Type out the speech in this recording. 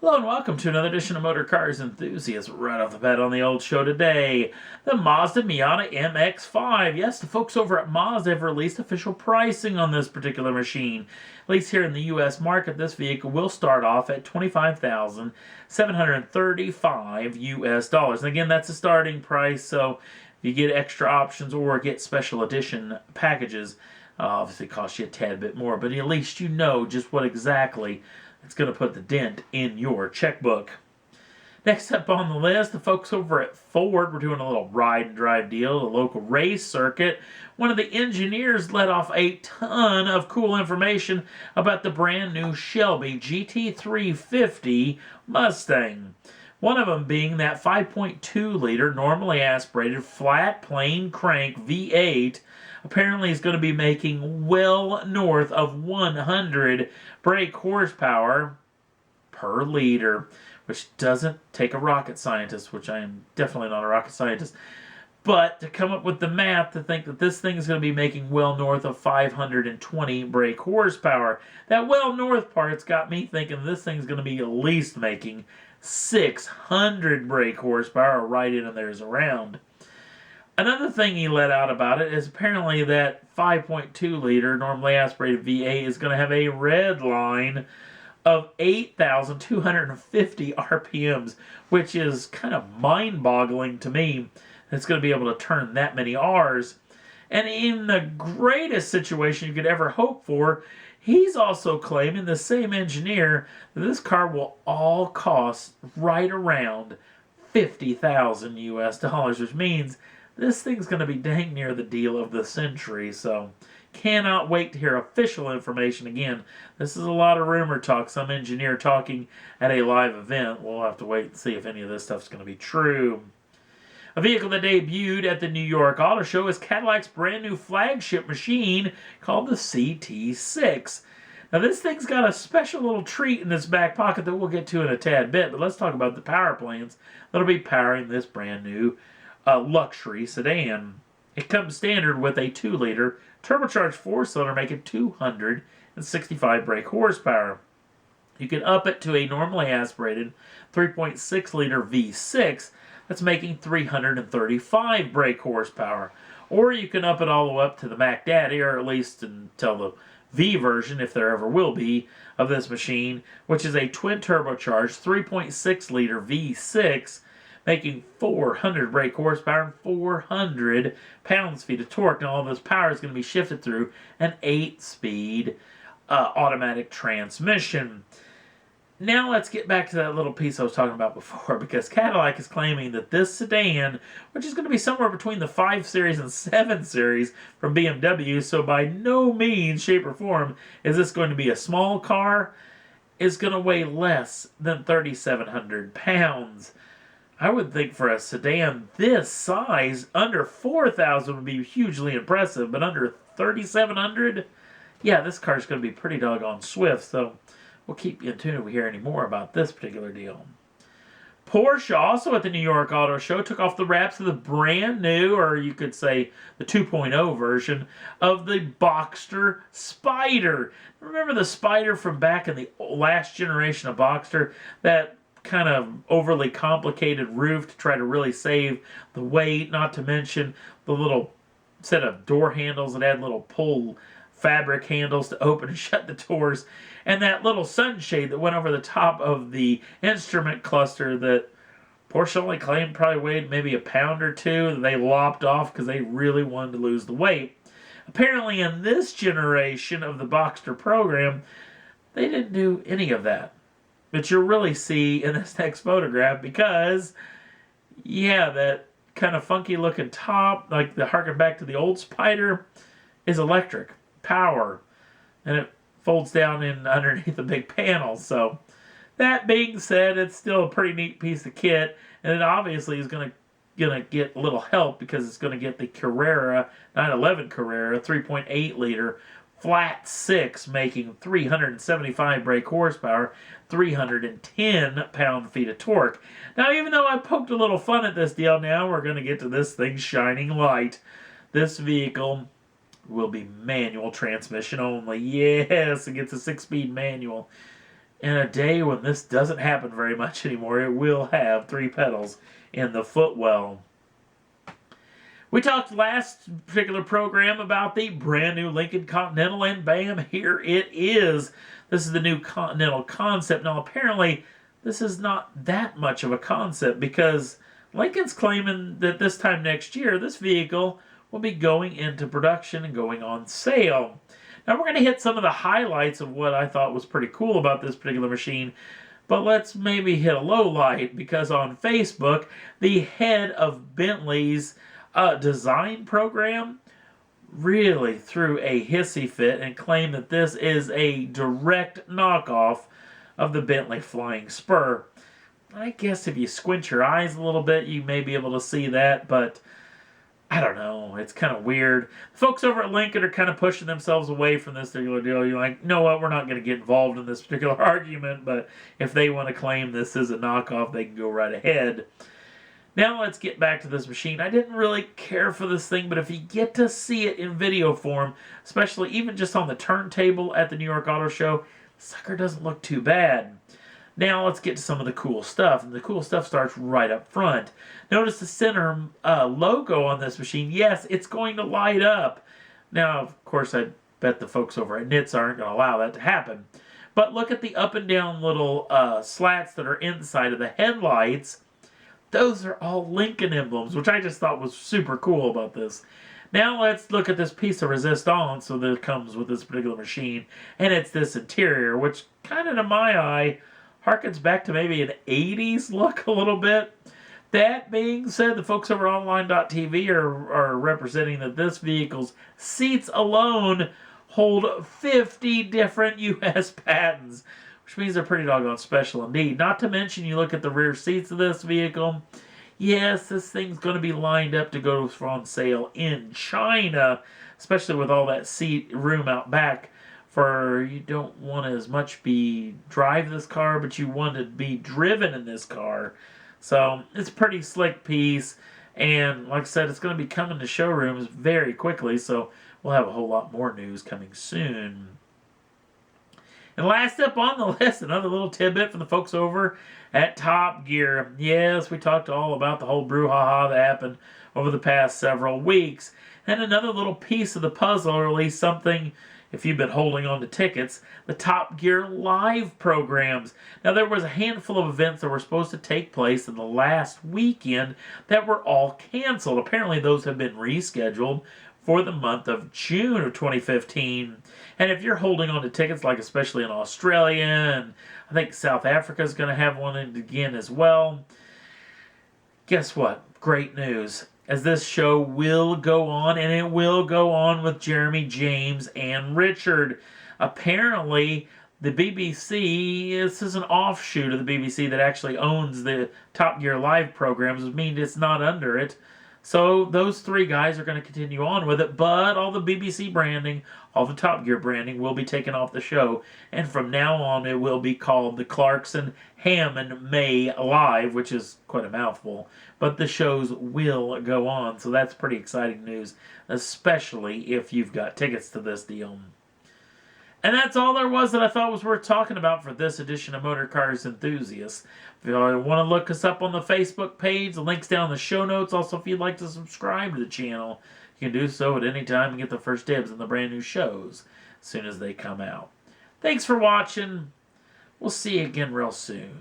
Hello and welcome to another edition of Motor Cars Enthusiasts. Right off the bat on the old show today, the Mazda Miata MX5. Yes, the folks over at Mazda have released official pricing on this particular machine. At least here in the U.S. market, this vehicle will start off at $25,735 US dollars. And again, that's a starting price, so if you get extra options or get special edition packages, obviously it costs you a tad bit more, but at least you know just what exactly it's going to put the dent in your checkbook. Next up on the list, the folks over at Ford were doing a little ride and drive deal, the local race circuit. One of the engineers let off a ton of cool information about the brand new Shelby GT350 Mustang. One of them being that 5.2 liter normally aspirated flat plane crank V8 apparently is going to be making well north of 100 brake horsepower per liter, which doesn't take a rocket scientist, which I am definitely not a rocket scientist, but to come up with the math to think that this thing is going to be making well north of 520 brake horsepower. That well north part's got me thinking this thing's going to be at least making 600 brake horsepower right in there's around. Another thing he let out about it is apparently that 5.2 liter normally aspirated V8 is going to have a red line of 8,250 RPMs, which is kind of mind-boggling to me. It's going to be able to turn that many Rs. And in the greatest situation you could ever hope for, he's also claiming, the same engineer, that this car will all cost right around 50,000 US dollars, which means this thing's going to be dang near the deal of the century, so cannot wait to hear official information. Again, this is a lot of rumor talk, some engineer talking at a live event. We'll have to wait and see if any of this stuff's going to be true. A vehicle that debuted at the New York Auto Show is Cadillac's brand new flagship machine called the CT6. Now this thing's got a special little treat in its back pocket that we'll get to in a tad bit, but let's talk about the power plants that'll be powering this brand new luxury sedan. It comes standard with a 2-liter turbocharged 4-cylinder making 265 brake horsepower. You can up it to a normally aspirated 3.6-liter V6 that's making 335 brake horsepower. Or you can up it all the way up to the Mac Daddy, or at least until the V version, if there ever will be, of this machine, which is a twin turbocharged 3.6-liter V6 making 400 brake horsepower and 400 pounds-feet of torque. Now all this power is going to be shifted through an 8-speed automatic transmission. Now let's get back to that little piece I was talking about before, because Cadillac is claiming that this sedan, which is going to be somewhere between the 5 Series and 7 Series from BMW, so by no means, shape, or form is this going to be a small car, is going to weigh less than 3,700 pounds. I would think for a sedan this size, under 4,000 would be hugely impressive, but under 3,700, yeah, this car's going to be pretty doggone swift, so we'll keep you in tune if we hear any more about this particular deal. Porsche, also at the New York Auto Show, took off the wraps of the brand new, or you could say the 2.0 version, of the Boxster Spyder. Remember the Spyder from back in the last generation of Boxster? That kind of overly complicated roof to try to really save the weight, not to mention the little set of door handles that had little pull fabric handles to open and shut the doors, and that little sunshade that went over the top of the instrument cluster that Porsche only claimed probably weighed maybe a pound or two that they lopped off because they really wanted to lose the weight. Apparently in this generation of the Boxster program, they didn't do any of that. But you'll really see in this next photograph, because, yeah, that kind of funky looking top, like the harken back to the old Spyder, is electric power. And it folds down in underneath a big panel. So, that being said, it's still a pretty neat piece of kit. And it obviously is going to get a little help, because it's going to get the Carrera, 911 Carrera, 3.8 liter flat 6, making 375 brake horsepower, 310 pound-feet of torque. Now, even though I poked a little fun at this deal, now we're going to get to this thing shining light. This vehicle will be manual transmission only. Yes, it gets a 6-speed manual. in a day when this doesn't happen very much anymore, it will have 3 pedals in the footwell. We talked last particular program about the brand new Lincoln Continental, and bam, here it is. This is the new Continental concept. Now, apparently, this is not that much of a concept because Lincoln's claiming that this time next year, this vehicle will be going into production and going on sale. Now, we're going to hit some of the highlights of what I thought was pretty cool about this particular machine, but let's maybe hit a low light because on Facebook, the head of Bentley's design program really threw a hissy fit and claimed that this is a direct knockoff of the Bentley Flying Spur. I guess if you squint your eyes a little bit, you may be able to see that, but I don't know. It's kind of weird. The folks over at Lincoln are kind of pushing themselves away from this particular deal. You're like, you know what? We're not going to get involved in this particular argument, but if they want to claim this is a knockoff, they can go right ahead. Now let's get back to this machine. I didn't really care for this thing, but if you get to see it in video form, especially even just on the turntable at the New York Auto Show, sucker doesn't look too bad. Now let's get to some of the cool stuff, and the cool stuff starts right up front. Notice the center logo on this machine. Yes, it's going to light up. Now, of course, I bet the folks over at NITS aren't going to allow that to happen. But look at the up and down little slats that are inside of the headlights. Those are all Lincoln emblems, which I just thought was super cool about this. Now let's look at this piece of resistance that comes with this particular machine, and it's this interior, which kind of, to my eye, harkens back to maybe an 80s look a little bit. That being said, the folks over at online.tv are representing that this vehicle's seats alone hold 50 different U.S. patents, which means they're pretty doggone special indeed. Not to mention, you look at the rear seats of this vehicle. Yes, this thing's going to be lined up to go on sale in China, especially with all that seat room out back. For you don't want to as much drive this car, but you want to be driven in this car. So it's a pretty slick piece, and like I said, it's going to be coming to showrooms very quickly, so we'll have a whole lot more news coming soon. And last up on the list, another little tidbit from the folks over at Top Gear. Yes, we talked all about the whole brouhaha that happened over the past several weeks. And another little piece of the puzzle, or at least something, if you've been holding on to tickets, the Top Gear Live programs. Now, there was a handful of events that were supposed to take place in the last weekend that were all canceled. Apparently, those have been rescheduled for the month of June of 2015. And if you're holding on to tickets, like especially in Australia, and I think South Africa is going to have one again as well, guess what? Great news. As this show will go on, and it will go on with Jeremy, James, and Richard. Apparently, the BBC, this is an offshoot of the BBC that actually owns the Top Gear Live programs, which means it's not under it. So those 3 guys are going to continue on with it, but all the BBC branding, all the Top Gear branding will be taken off the show, and from now on it will be called the Clarkson Hammond May Live, which is quite a mouthful, but the shows will go on, so that's pretty exciting news, especially if you've got tickets to this deal. And that's all there was that I thought was worth talking about for this edition of Motor Cars Enthusiasts. If you want to look us up on the Facebook page, the link's down in the show notes. Also, if you'd like to subscribe to the channel, you can do so at any time and get the first dibs on the brand new shows as soon as they come out. Thanks for watching. We'll see you again real soon.